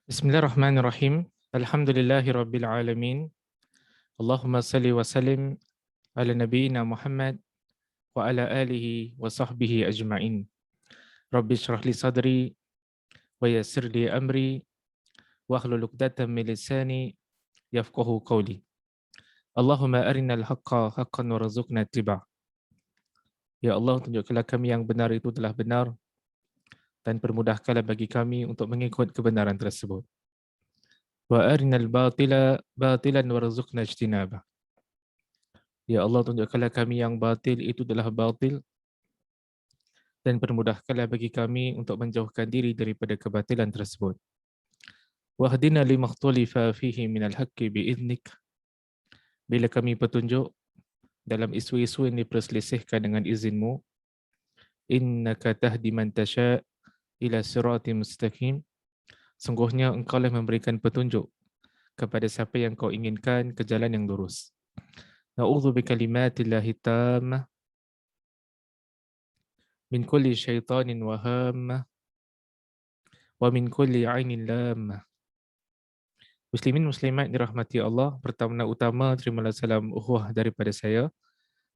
Bismillahirrahmanirrahim. Alhamdulillahirabbil alamin. Allahumma salli wa sallim ala nabiyyina Muhammad wa ala alihi wa sahbihi ajma'in. Rabbi shrah li sadri wa yassir li amri wa hlul 'uqdatam min lisani yafqahu qawli. Allahumma arinal haqqa haqqan warzuqna ittiba'. Ya Allah, tunjukkanlah kami yang benar itu telah benar dan permudahkanlah bagi kami untuk mengikut kebenaran tersebut. Wa arinal batila batilan warzuqna ijtinabah. Ya Allah, tunjukkanlah kami yang batil itu adalah batil dan permudahkanlah bagi kami untuk menjauhkan diri daripada kebatilan tersebut. Wahdina limakhtalifa fihi minal haqqi bi'idnik. Bila kami petunjuk dalam isu-isu yang diperselisihkan dengan izinmu, innaka tahdi man tasha' ila siratim mustaqim. Sungguhnya engkau lah memberikan petunjuk kepada siapa yang kau inginkan ke jalan yang lurus. Na'udzu bikalimatillahi tammah min kulli syaitanin waham wa min kulli ainin lam. Muslimin muslimat dirahmati Allah, pertama-tama terimalah salam ukhuwah daripada saya.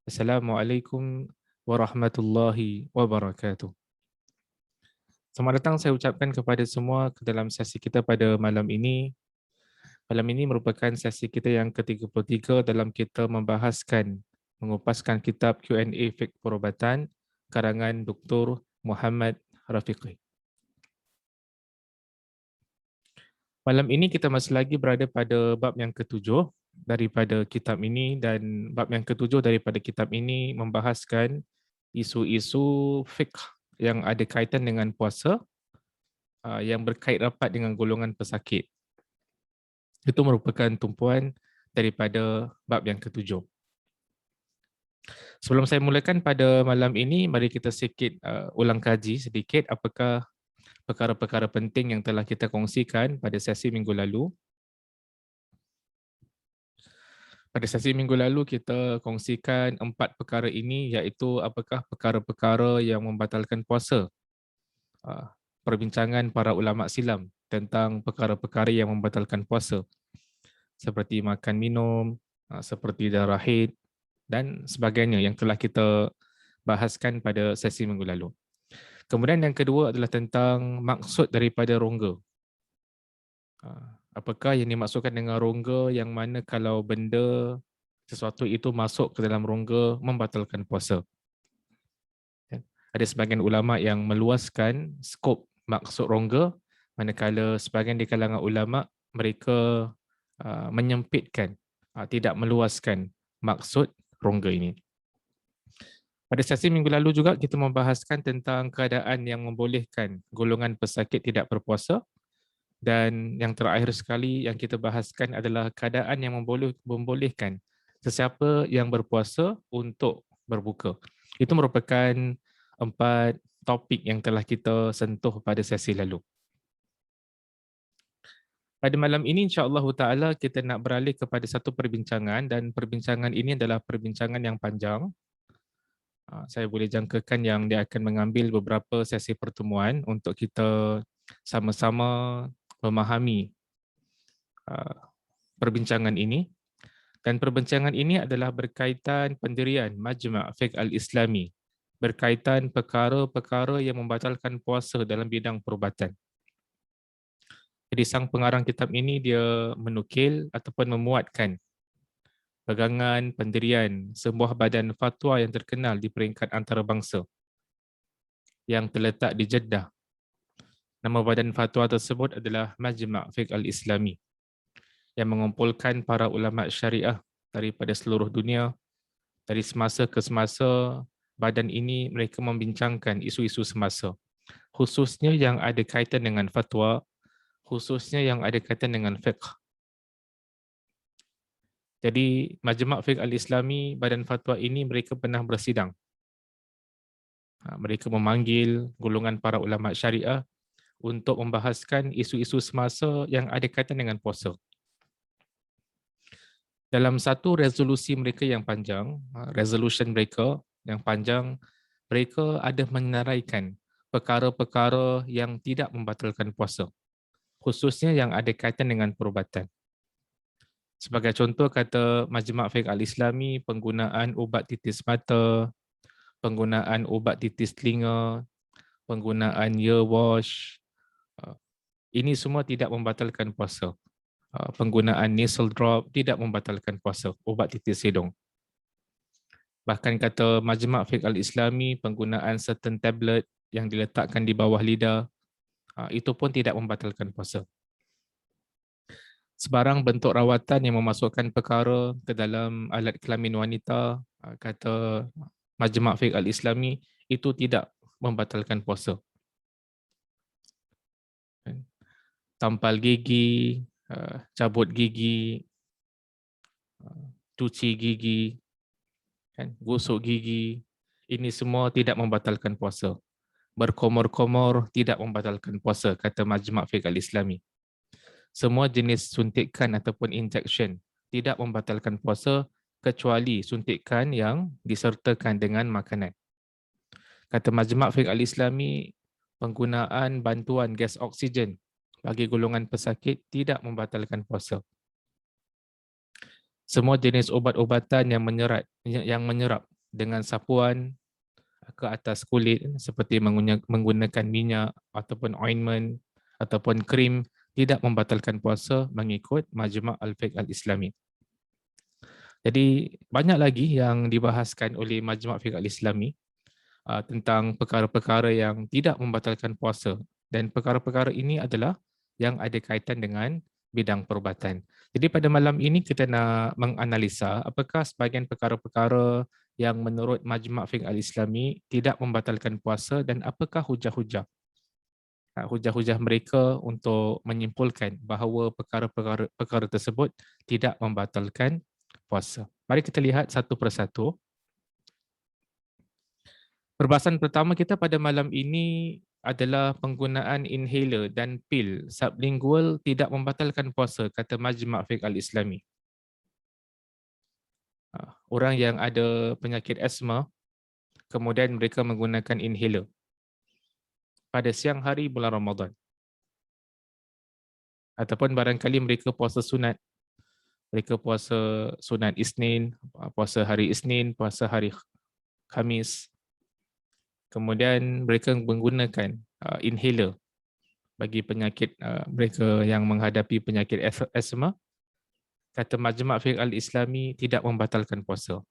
Assalamualaikum warahmatullahi wabarakatuh. Selamat datang saya ucapkan kepada semua ke dalam sesi kita pada malam ini. Malam ini merupakan sesi kita yang ke-33 dalam kita mengupaskan kitab Q&A Fiqh Perubatan karangan Dr. Muhammad Rafiqi. Malam ini kita masih lagi berada pada bab yang ke-7 daripada kitab ini, dan bab yang ke-7 daripada kitab ini membahaskan isu-isu fiqh yang ada kaitan dengan puasa yang berkait rapat dengan golongan pesakit. Itu merupakan tumpuan daripada bab yang ke-7. Sebelum saya mulakan pada malam ini, mari kita sedikit ulang kaji sedikit apakah perkara-perkara penting yang telah kita kongsikan pada sesi minggu lalu. Pada sesi minggu lalu kita kongsikan 4 perkara ini, iaitu apakah perkara-perkara yang membatalkan puasa. Perbincangan para ulama silam tentang perkara-perkara yang membatalkan puasa, seperti makan minum, seperti darah haid dan sebagainya yang telah kita bahaskan pada sesi minggu lalu. Kemudian yang kedua adalah tentang maksud daripada rongga. Apakah yang dimaksudkan dengan rongga, yang mana kalau benda sesuatu itu masuk ke dalam rongga membatalkan puasa. Ada sebahagian ulama yang meluaskan skop maksud rongga, manakala sebahagian di kalangan ulama mereka menyempitkan, tidak meluaskan maksud rongga ini. Pada sesi minggu lalu juga kita membahaskan tentang keadaan yang membolehkan golongan pesakit tidak berpuasa, dan yang terakhir sekali yang kita bahaskan adalah keadaan yang membolehkan sesiapa yang berpuasa untuk berbuka. Itu merupakan 4 topik yang telah kita sentuh pada sesi lalu. Pada malam ini insya-Allah taala kita nak beralih kepada satu perbincangan, dan perbincangan ini adalah perbincangan yang panjang. Saya boleh jangkakan yang dia akan mengambil beberapa sesi pertemuan untuk kita sama-sama memahami perbincangan ini. Dan perbincangan ini adalah berkaitan pendirian Majma' Fiqh Al-Islami, berkaitan perkara-perkara yang membatalkan puasa dalam bidang perubatan. Jadi sang pengarang kitab ini dia menukil ataupun memuatkan pegangan pendirian sebuah badan fatwa yang terkenal di peringkat antarabangsa yang terletak di Jeddah. Nama badan fatwa tersebut adalah Majma' Fiqh Al-Islami, yang mengumpulkan para ulama syariah daripada seluruh dunia. Dari semasa ke semasa, badan ini mereka membincangkan isu-isu semasa, khususnya yang ada kaitan dengan fatwa, khususnya yang ada kaitan dengan fiqh. Jadi Majma' Fiqh Al-Islami, badan fatwa ini mereka pernah bersidang. Mereka memanggil golongan para ulama syariah untuk membahaskan isu-isu semasa yang ada kaitan dengan puasa. Dalam satu resolusi mereka yang panjang, resolution mereka yang panjang, mereka ada menaraikan perkara-perkara yang tidak membatalkan puasa. khususnya yang ada kaitan dengan perubatan. Sebagai contoh kata Majma' Fiqh Al-Islami, penggunaan ubat titis mata, penggunaan ubat titis telinga, penggunaan ear wash, ini semua tidak membatalkan puasa. Penggunaan nasal drop tidak membatalkan puasa, ubat titis hidung. Bahkan kata Majma' Fiqh Al-Islami, penggunaan certain tablet yang diletakkan di bawah lidah, itu pun tidak membatalkan puasa. Sebarang bentuk rawatan yang memasukkan perkara ke dalam alat kelamin wanita, kata Majma' Fiqh Al-Islami, itu tidak membatalkan puasa. Tampal gigi, cabut gigi, cuci gigi, gosok gigi, ini semua tidak membatalkan puasa. Berkomor-komor tidak membatalkan puasa, kata Majma' Fiqh Al-Islami. Semua jenis suntikan ataupun injection tidak membatalkan puasa kecuali suntikan yang disertakan dengan makanan. Kata Majma' Fiqh Al-Islami, penggunaan bantuan gas oksigen bagi golongan pesakit tidak membatalkan puasa. Semua jenis ubat-ubatan yang menyerap dengan sapuan ke atas kulit seperti menggunakan minyak ataupun ointment ataupun krim tidak membatalkan puasa mengikut Majma' Al-Fiqh Al-Islami. Jadi banyak lagi yang dibahaskan oleh Majma' Fiqh Al-Islami tentang perkara-perkara yang tidak membatalkan puasa, dan perkara-perkara ini adalah yang ada kaitan dengan bidang perubatan. Jadi pada malam ini kita nak menganalisa apakah sebahagian perkara-perkara yang menurut Majma' Fiqh Al-Islami tidak membatalkan puasa dan apakah hujah-hujah mereka untuk menyimpulkan bahawa perkara tersebut tidak membatalkan puasa. Mari kita lihat satu persatu. Perbahasan pertama kita pada malam ini adalah penggunaan inhaler dan pil sublingual tidak membatalkan puasa, kata Majma' Fiqh Al-Islami. Orang yang ada penyakit asma, kemudian mereka menggunakan inhaler pada siang hari bulan Ramadan. Ataupun barangkali mereka puasa sunat. Mereka puasa sunat Isnin, puasa hari Isnin, puasa hari Khamis. Kemudian mereka menggunakan inhaler bagi penyakit mereka yang menghadapi penyakit asma. Kata Majma' Fiqh Al-Islami tidak membatalkan puasa.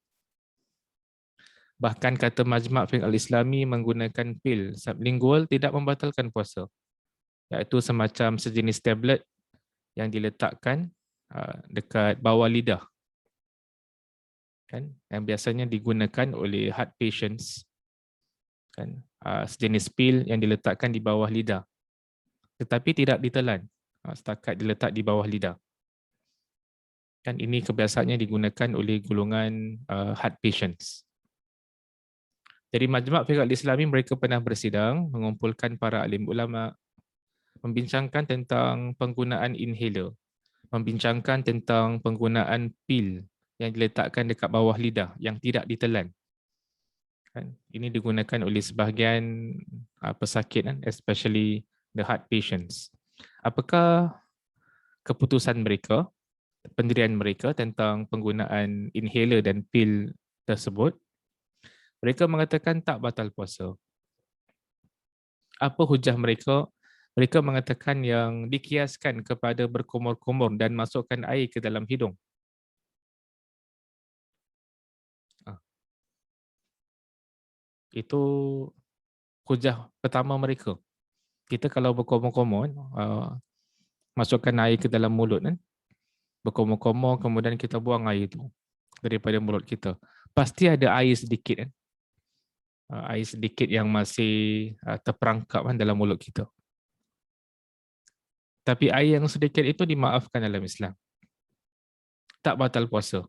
Bahkan kata Majma' Fiqh Al-Islami menggunakan pil sublingual tidak membatalkan puasa, iaitu semacam sejenis tablet yang diletakkan dekat bawah lidah, kan, yang biasanya digunakan oleh heart patients, kan, sejenis pil yang diletakkan di bawah lidah tetapi tidak ditelan, setakat diletak di bawah lidah. Kan ini kebiasaannya digunakan oleh golongan heart patients. Jadi Majma' Fiqh Al-Islami mereka pernah bersidang mengumpulkan para alim ulama, membincangkan tentang penggunaan inhaler, membincangkan tentang penggunaan pil yang diletakkan dekat bawah lidah yang tidak ditelan. Kan ini digunakan oleh sebahagian pesakit, especially the heart patients. Apakah keputusan mereka, pendirian mereka tentang penggunaan inhaler dan pil tersebut? Mereka mengatakan tak batal puasa. Apa hujah mereka? Mereka mengatakan yang dikiaskan kepada berkumur-kumur dan masukkan air ke dalam hidung. Itu hujah pertama mereka. Kita kalau berkumur-kumur, masukkan air ke dalam mulut, kan? Berkumur-kumur, kemudian kita buang air itu daripada mulut kita. Pasti ada air sedikit, kan? Air sedikit yang masih terperangkap dalam mulut kita. Tapi air yang sedikit itu dimaafkan dalam Islam. Tak batal puasa.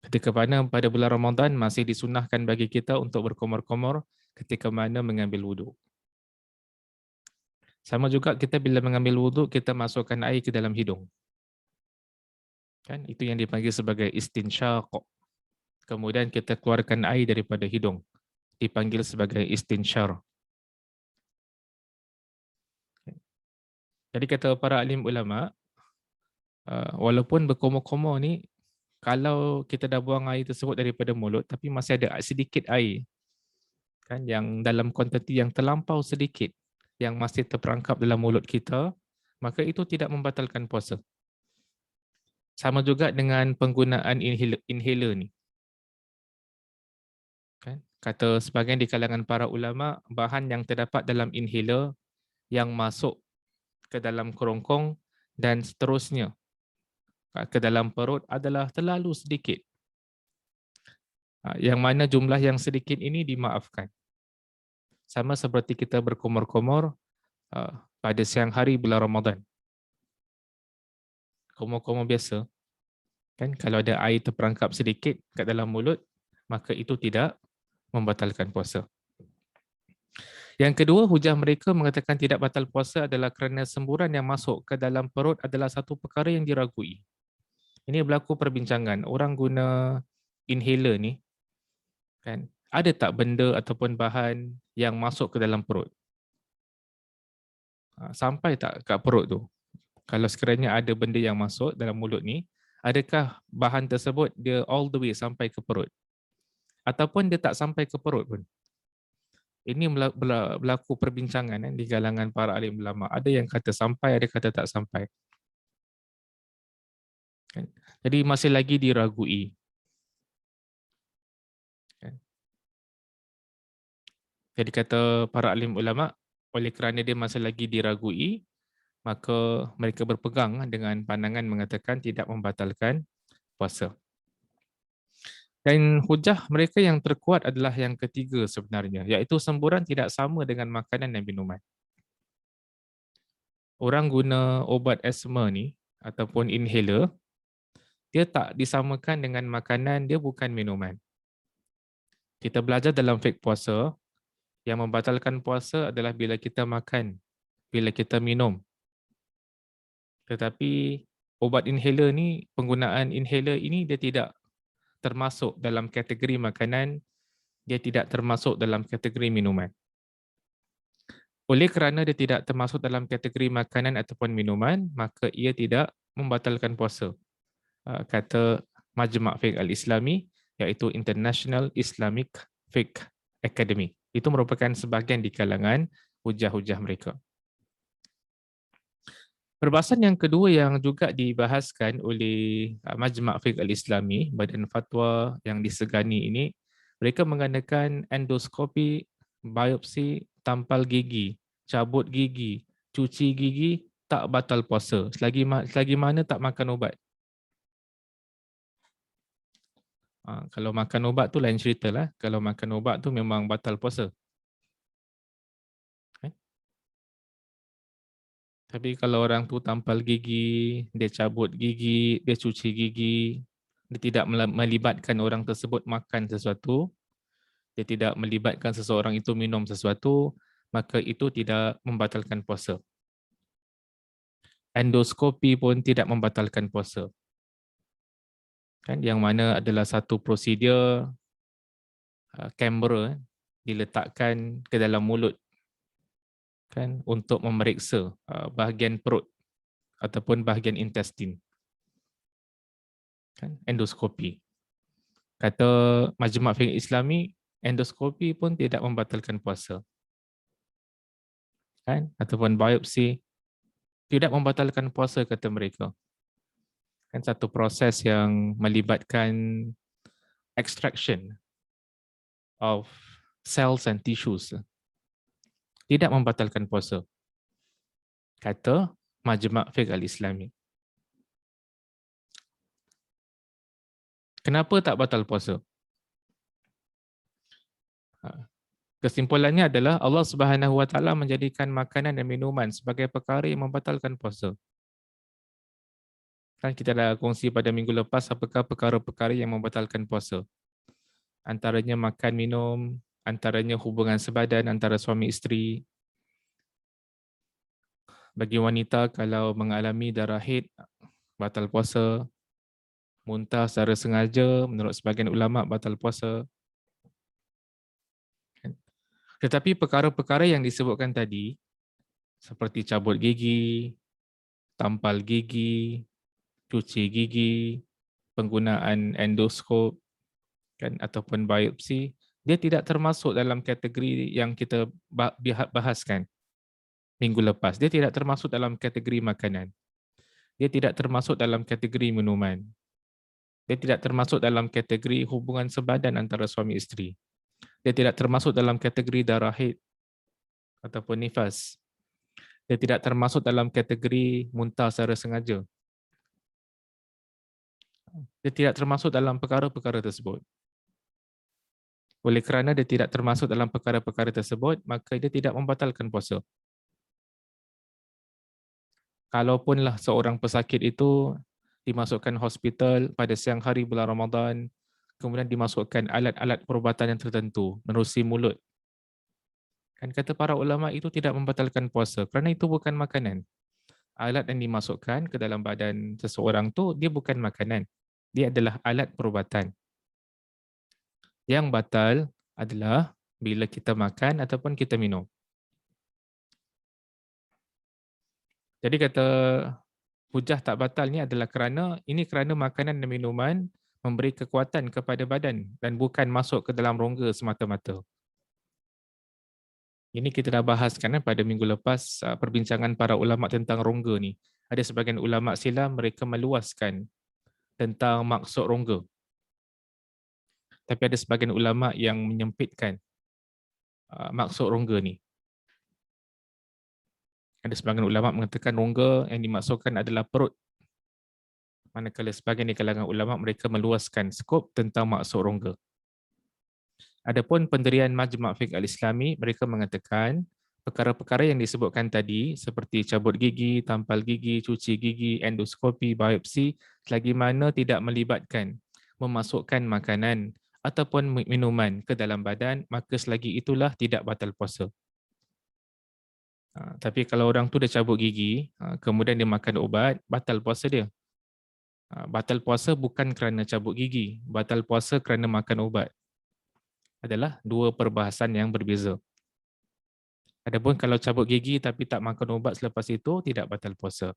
Ketika mana pada bulan Ramadan masih disunahkan bagi kita untuk berkumur-kumur ketika mana mengambil wuduk. Sama juga kita bila mengambil wuduk, kita masukkan air ke dalam hidung. Kan? Itu yang dipanggil sebagai istinsyaq. Kemudian kita keluarkan air daripada hidung. Dipanggil sebagai istinsyar. Jadi kata para alim ulama, walaupun berkumur-kumur ni, kalau kita dah buang air tersebut daripada mulut, tapi masih ada sedikit air, kan, yang dalam kuantiti yang terlampau sedikit, yang masih terperangkap dalam mulut kita, maka itu tidak membatalkan puasa. Sama juga dengan penggunaan inhaler ni. Kan? Kata sebahagian di kalangan para ulama, bahan yang terdapat dalam inhaler yang masuk ke dalam kerongkong dan seterusnya ke dalam perut adalah terlalu sedikit. Yang mana jumlah yang sedikit ini dimaafkan. Sama seperti kita berkumur-kumur pada siang hari bulan Ramadan. Kumur-kumur biasa, kan, kalau ada air terperangkap sedikit kat dalam mulut, maka itu tidak membatalkan puasa. Yang kedua, hujah mereka mengatakan tidak batal puasa adalah kerana semburan yang masuk ke dalam perut adalah satu perkara yang diragui. Ini berlaku perbincangan. Orang guna inhaler ni, kan, ada tak benda ataupun bahan yang masuk ke dalam perut? Sampai tak kat perut tu? Kalau sekiranya ada benda yang masuk dalam mulut ni, adakah bahan tersebut dia all the way sampai ke perut? Ataupun dia tak sampai ke perut pun? Ini berlaku perbincangan di kalangan para alim ulama. Ada yang kata sampai, ada kata tak sampai. Jadi masih lagi diragui. Jadi kata para alim ulama, oleh kerana dia masih lagi diragui, maka mereka berpegang dengan pandangan mengatakan tidak membatalkan puasa. Dan hujah mereka yang terkuat adalah yang ketiga sebenarnya, iaitu semburan tidak sama dengan makanan dan minuman. Orang guna obat asma ni ataupun inhaler, dia tak disamakan dengan makanan, dia bukan minuman. Kita belajar dalam fiqh puasa, yang membatalkan puasa adalah bila kita makan, bila kita minum. Tetapi obat inhaler ni, penggunaan inhaler ini dia tidak termasuk dalam kategori makanan, dia tidak termasuk dalam kategori minuman. Oleh kerana dia tidak termasuk dalam kategori makanan ataupun minuman, maka ia tidak membatalkan puasa. Kata Majma' Fiqh Al-Islami, iaitu International Islamic Fiqh Academy. Itu merupakan sebahagian di kalangan hujah-hujah mereka. Perbahasan yang kedua yang juga dibahaskan oleh Majma' Fiqh Al-Islami, badan fatwa yang disegani ini, mereka menggunakan endoskopi, biopsi, tampal gigi, cabut gigi, cuci gigi, tak batal puasa. Selagi mana tak makan ubat. Kalau makan ubat tu lain cerita lah. Kalau makan ubat tu memang batal puasa. Tapi kalau orang tu tampal gigi, dia cabut gigi, dia cuci gigi, dia tidak melibatkan orang tersebut makan sesuatu, dia tidak melibatkan seseorang itu minum sesuatu, maka itu tidak membatalkan puasa. Endoskopi pun tidak membatalkan puasa. Kan, yang mana adalah satu prosedur kamera diletakkan ke dalam mulut, kan, untuk memeriksa bahagian perut ataupun bahagian intestin. Kan, endoskopi. Kata Majma' Fiqh Islami, endoskopi pun tidak membatalkan puasa. Kan, ataupun biopsi tidak membatalkan puasa kata mereka. Kan, satu proses yang melibatkan extraction of cells and tissues tidak membatalkan puasa. Kata Majma' Fiqh Al-Islami. Kenapa tak batal puasa? Kesimpulannya adalah Allah Subhanahu Wa Taala menjadikan makanan dan minuman sebagai perkara yang membatalkan puasa. Kan kita dah kongsi pada minggu lepas apakah perkara-perkara yang membatalkan puasa. Antaranya makan, minum, antaranya hubungan sebadan antara suami isteri. Bagi wanita kalau mengalami darah haid, batal puasa. Muntah secara sengaja, menurut sebagian ulama batal puasa. Tetapi perkara-perkara yang disebutkan tadi, seperti cabut gigi, tampal gigi, cuci gigi, penggunaan endoskop kan ataupun biopsi, dia tidak termasuk dalam kategori yang kita bahaskan minggu lepas. Dia tidak termasuk dalam kategori makanan. Dia tidak termasuk dalam kategori minuman. Dia tidak termasuk dalam kategori hubungan sebadan antara suami isteri. Dia tidak termasuk dalam kategori darah haid ataupun nifas. Dia tidak termasuk dalam kategori muntah secara sengaja. Dia tidak termasuk dalam perkara-perkara tersebut. Oleh kerana dia tidak termasuk dalam perkara-perkara tersebut, maka dia tidak membatalkan puasa. Kalaupunlah seorang pesakit itu dimasukkan hospital pada siang hari bulan Ramadan, kemudian dimasukkan alat-alat perubatan yang tertentu, menerusi mulut. Kan kata para ulama itu tidak membatalkan puasa kerana itu bukan makanan. Alat yang dimasukkan ke dalam badan seseorang tu dia bukan makanan. Dia adalah alat perubatan. Yang batal adalah bila kita makan ataupun kita minum. Jadi kata hujah tak batal ni adalah kerana makanan dan minuman memberi kekuatan kepada badan dan bukan masuk ke dalam rongga semata-mata. Ini kita dah bahaskan pada minggu lepas perbincangan para ulama tentang rongga ni. Ada sebahagian ulama silam mereka meluaskan tentang maksud rongga. Tapi ada sebahagian ulama yang menyempitkan maksud rongga ni. Ada sebahagian ulama mengatakan rongga yang dimaksudkan adalah perut. Manakala sebahagian di kalangan ulama mereka meluaskan skop tentang maksud rongga. Adapun pendirian Majma' Fiqh Al-Islami, mereka mengatakan perkara-perkara yang disebutkan tadi seperti cabut gigi, tampal gigi, cuci gigi, endoskopi, biopsi, selagi mana tidak melibatkan memasukkan makanan ataupun minuman ke dalam badan, maka selagi itulah tidak batal puasa. Tapi kalau orang tu dah cabut gigi, kemudian dia makan ubat, batal puasa dia. Batal puasa bukan kerana cabut gigi, batal puasa kerana makan ubat. Adalah dua perbahasan yang berbeza. Adapun kalau cabut gigi tapi tak makan ubat selepas itu, tidak batal puasa.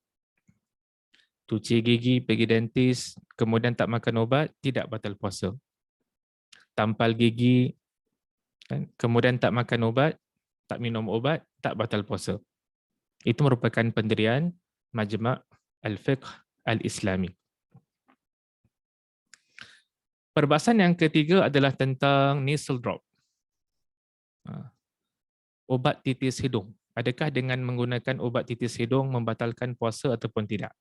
Cuci gigi, pergi dentist, kemudian tak makan ubat, tidak batal puasa. Tampal gigi, kemudian tak makan ubat, tak minum ubat, tak batal puasa. Itu merupakan pendirian Majma' Al-Fiqh Al-Islami. Perbahasan yang ketiga adalah tentang nasal drop. Ubat titis hidung. Adakah dengan menggunakan ubat titis hidung membatalkan puasa ataupun tidak?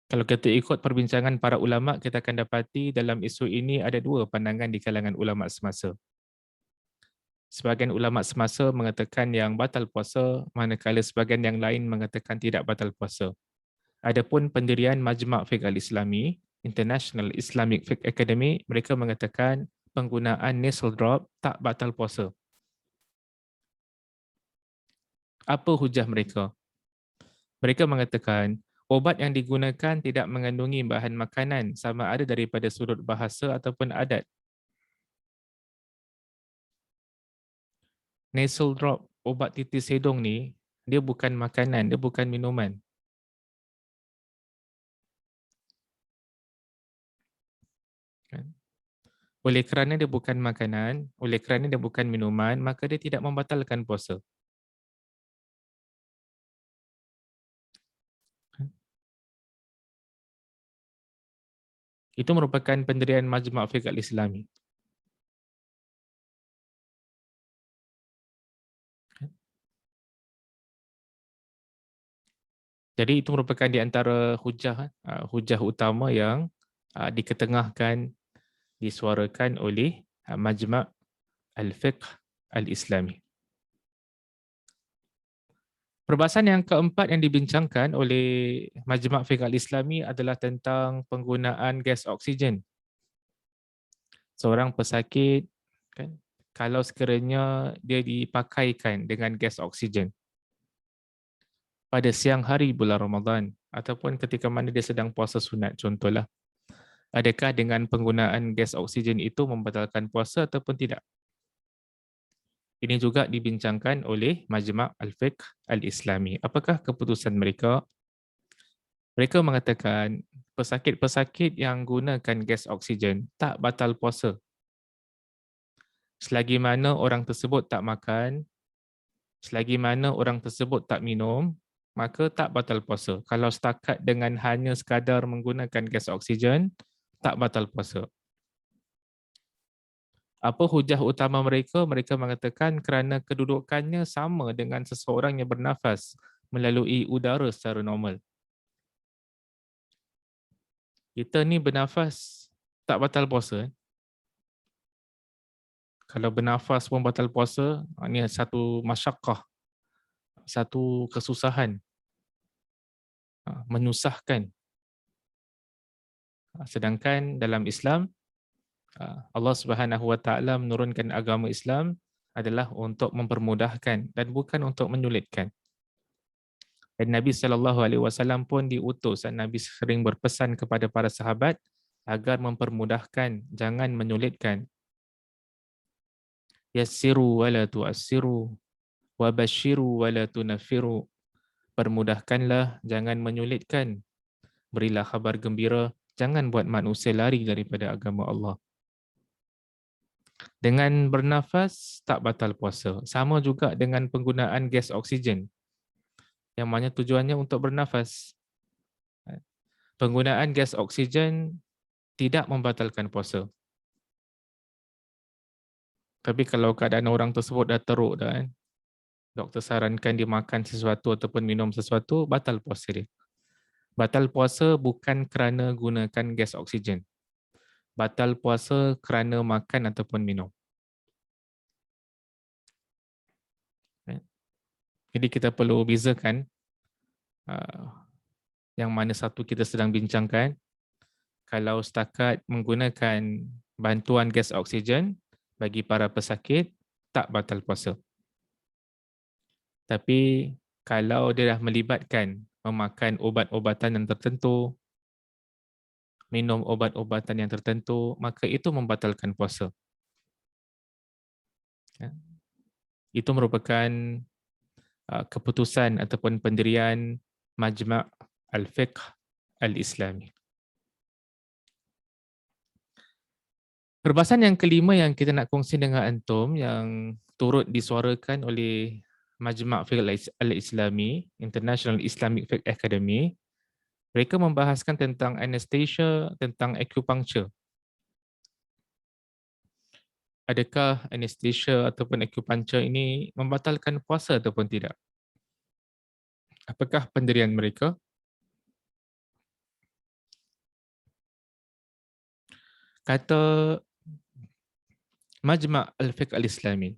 Kalau kita ikut perbincangan para ulama, kita akan dapati dalam isu ini ada dua pandangan di kalangan ulama semasa. Sebahagian ulama semasa mengatakan yang batal puasa, manakala sebahagian yang lain mengatakan tidak batal puasa. Adapun pendirian Majma' Fiqh Al-Islami, International Islamic Fiqh Academy, mereka mengatakan penggunaan nasal drop tak batal puasa. Apa hujah mereka? Mereka mengatakan obat yang digunakan tidak mengandungi bahan makanan sama ada daripada sudut bahasa ataupun adat. Nasal drop, ubat titis hidung ni, dia bukan makanan, dia bukan minuman. Oleh kerana dia bukan makanan, oleh kerana dia bukan minuman, maka dia tidak membatalkan puasa. Itu merupakan pendirian Majma' Fiqh Al-Islami. Jadi itu merupakan di antara hujah utama yang diketengahkan, disuarakan oleh Majma' Al-Fiqh Al-Islami. Perbahasan yang keempat yang dibincangkan oleh Majma' Fiqh Al-Islami adalah tentang penggunaan gas oksigen. Seorang pesakit, kan, kalau sekiranya dia dipakaikan dengan gas oksigen pada siang hari bulan Ramadan ataupun ketika mana dia sedang puasa sunat contohlah, adakah dengan penggunaan gas oksigen itu membatalkan puasa ataupun tidak? Ini juga dibincangkan oleh Majma' Al-Fiqh Al-Islami. Apakah keputusan mereka? Mereka mengatakan pesakit-pesakit yang gunakan gas oksigen tak batal puasa. Selagi mana orang tersebut tak makan, selagi mana orang tersebut tak minum, maka tak batal puasa. Kalau setakat dengan hanya sekadar menggunakan gas oksigen, tak batal puasa. Apa hujah utama mereka? Mereka mengatakan kerana kedudukannya sama dengan seseorang yang bernafas melalui udara secara normal. Kita ni bernafas tak batal puasa. Kalau bernafas pun batal puasa, ini satu masyakkah, satu kesusahan, menyusahkan. Sedangkan dalam Islam, Allah Subhanahu Wa Taala menurunkan agama Islam adalah untuk mempermudahkan dan bukan untuk menyulitkan. Dan Nabi SAW pun diutus, dan Nabi sering berpesan kepada para sahabat agar mempermudahkan, jangan menyulitkan. Yassiru wa la tu'assiru, wa basyiru wa la tunaffiru. Permudahkanlah, jangan menyulitkan. Berilah khabar gembira, jangan buat manusia lari daripada agama Allah. Dengan bernafas, tak batal puasa. Sama juga dengan penggunaan gas oksigen, yang mana tujuannya untuk bernafas. Penggunaan gas oksigen tidak membatalkan puasa. Tapi kalau keadaan orang tersebut dah teruk dah, doktor sarankan dia makan sesuatu ataupun minum sesuatu, batal puasa dia. Batal puasa bukan kerana gunakan gas oksigen. Batal puasa kerana makan ataupun minum. Jadi kita perlu bezakan yang mana satu kita sedang bincangkan. Kalau setakat menggunakan bantuan gas oksigen bagi para pesakit, tak batal puasa. Tapi kalau dia dah melibatkan memakan obat-obatan yang tertentu, minum obat-obatan yang tertentu, maka itu membatalkan puasa. Itu merupakan keputusan ataupun pendirian Majma' Al-Fiqh Al-Islami. Perbahasan yang kelima yang kita nak kongsi dengan antum yang turut disuarakan oleh Majma' Fiqh Al-Islami, International Islamic Fiqh Academy, mereka membahaskan tentang anesthesia, tentang acupuncture. Adakah anesthesia ataupun acupuncture ini membatalkan puasa ataupun tidak? Apakah pendirian mereka? Kata Majma' Al-Fiqh Al-Islami,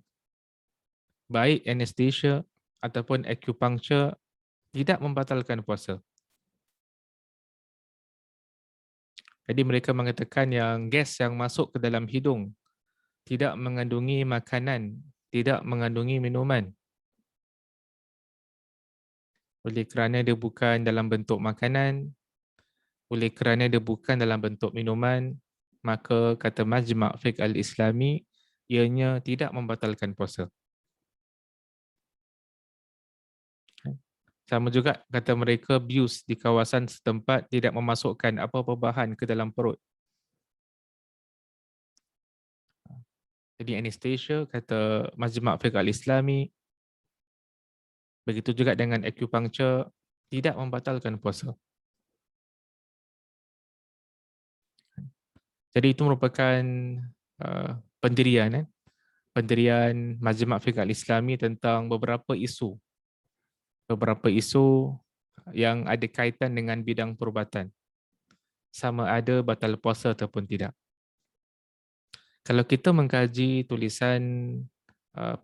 baik anesthesia ataupun acupuncture tidak membatalkan puasa. Jadi mereka mengatakan yang gas yang masuk ke dalam hidung tidak mengandungi makanan, tidak mengandungi minuman. Oleh kerana dia bukan dalam bentuk makanan, oleh kerana dia bukan dalam bentuk minuman, maka kata Majma' Fiqh Al-Islami, ianya tidak membatalkan puasa. Sama juga kata mereka, bius di kawasan setempat tidak memasukkan apa-apa bahan ke dalam perut. Jadi anesthesia, kata Majma' Fiqh Al-Islami, begitu juga dengan acupuncture, tidak membatalkan puasa. Jadi itu merupakan pendirian Majma' Fiqh Al-Islami tentang beberapa isu yang ada kaitan dengan bidang perubatan, sama ada batal puasa ataupun tidak. Kalau kita mengkaji tulisan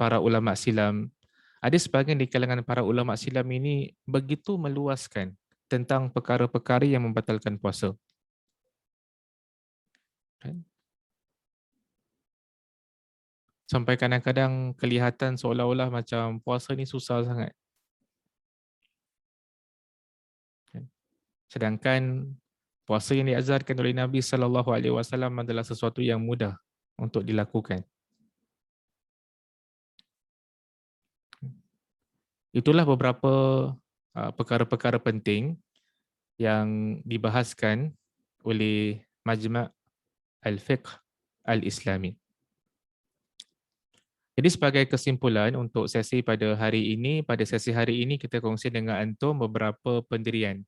para ulama silam, ada sebahagian di kalangan para ulama silam ini begitu meluaskan tentang perkara-perkara yang membatalkan puasa. Sampai kadang-kadang kelihatan seolah-olah macam puasa ni susah sangat. Sedangkan puasa yang diajarkan oleh Nabi SAW adalah sesuatu yang mudah untuk dilakukan. Itulah beberapa perkara-perkara penting yang dibahaskan oleh Majma' Al-Fiqh Al-Islami. Jadi sebagai kesimpulan untuk sesi pada hari ini kita kongsi dengan antum beberapa pendirian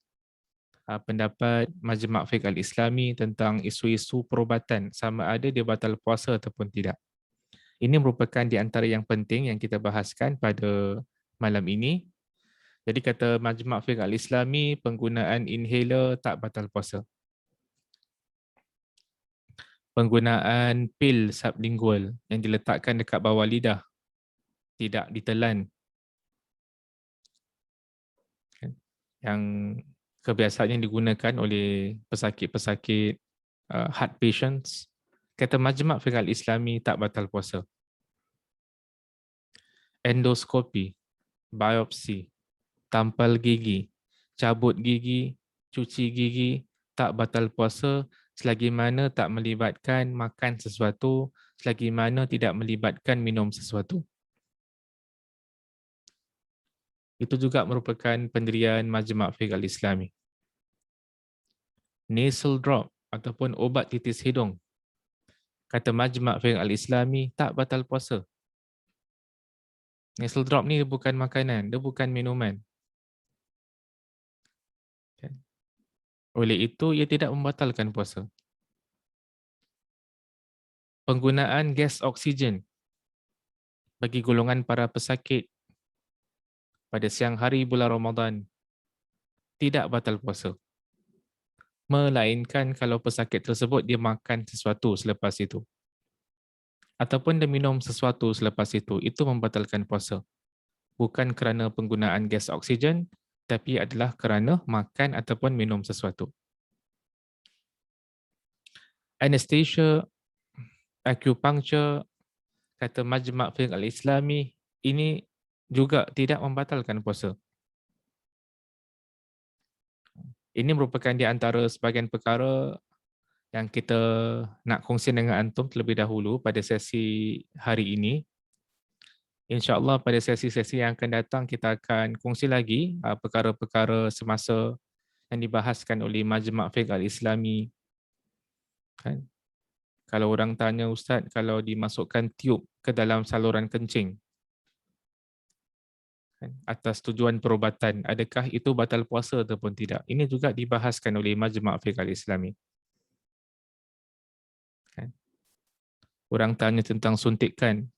pendapat Majma' Fiqh Al-Islami tentang isu-isu perubatan sama ada dia batal puasa ataupun tidak. Ini merupakan di antara yang penting yang kita bahaskan pada malam ini. Jadi kata Majma' Fiqh Al-Islami, penggunaan inhaler tak batal puasa. Penggunaan pil sublingual yang diletakkan dekat bawah lidah, tidak ditelan, yang kebiasaannya digunakan oleh pesakit-pesakit heart patients, kata Majma' Fiqh Al-Islami tak batal puasa. Endoskopi, biopsi, tampal gigi, cabut gigi, cuci gigi, tak batal puasa selagi mana tak melibatkan makan sesuatu, selagi mana tidak melibatkan minum sesuatu. Itu juga merupakan pendirian Majma' Fiqh Al-Islami. Nasal drop ataupun obat titis hidung, kata Majma' Fiqh Al-Islami tak batal puasa. Nasal drop ni bukan makanan, dia bukan minuman. Oleh itu, ia tidak membatalkan puasa. Penggunaan gas oksigen bagi golongan para pesakit pada siang hari bulan Ramadan tidak batal puasa. Melainkan kalau pesakit tersebut dia makan sesuatu selepas itu. Ataupun dia minum sesuatu selepas itu membatalkan puasa. Bukan kerana penggunaan gas oksigen, tapi adalah kerana makan ataupun minum sesuatu. Anesthesia, acupuncture, kata Majma' Fiqh Al-Islami, ini juga tidak membatalkan puasa. Ini merupakan di antara sebahagian perkara yang kita nak kongsi dengan antum terlebih dahulu pada sesi hari ini. InsyaAllah pada sesi-sesi yang akan datang kita akan kongsi lagi perkara-perkara semasa yang dibahaskan oleh Majma' Fiqh Al-Islami. Kan? Kalau orang tanya, Ustaz, kalau dimasukkan tiub ke dalam saluran kencing atas tujuan perubatan, adakah itu batal puasa ataupun tidak? Ini juga dibahaskan oleh Majma' Fiqh Al-Islami. Orang tanya tentang suntikan,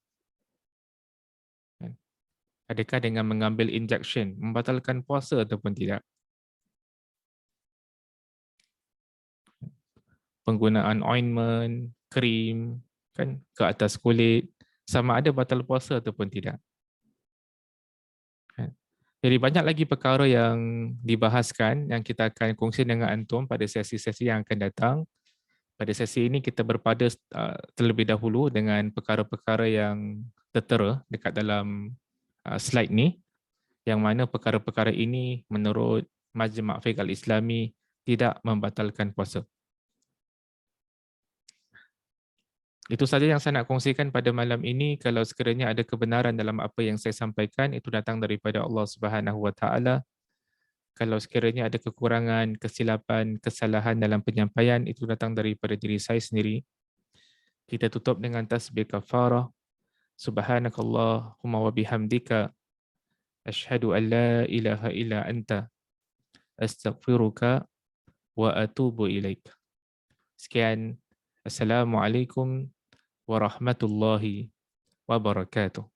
adakah dengan mengambil injection membatalkan puasa ataupun tidak? Penggunaan ointment, krim kan ke atas kulit, sama ada batal puasa ataupun tidak. Jadi banyak lagi perkara yang dibahaskan yang kita akan kongsi dengan antum pada sesi-sesi yang akan datang. Pada sesi ini kita berpada terlebih dahulu dengan perkara-perkara yang tertera dekat dalam slide ni, yang mana perkara-perkara ini menurut Majma' Fiqh Al-Islami tidak membatalkan puasa. Itu saja yang saya nak kongsikan pada malam ini. Kalau sekiranya ada kebenaran dalam apa yang saya sampaikan, itu datang daripada Allah Subhanahu Wa Taala. Kalau sekiranya ada kekurangan, kesilapan, kesalahan dalam penyampaian, itu datang daripada diri saya sendiri. Kita tutup dengan tasbih kafarah. Subhanakallahumma wa bihamdika asyhadu an la ilaha illa anta astaghfiruka wa atubu ilaik. Sekian. Assalamualaikum warahmatullahi wabarakatuh.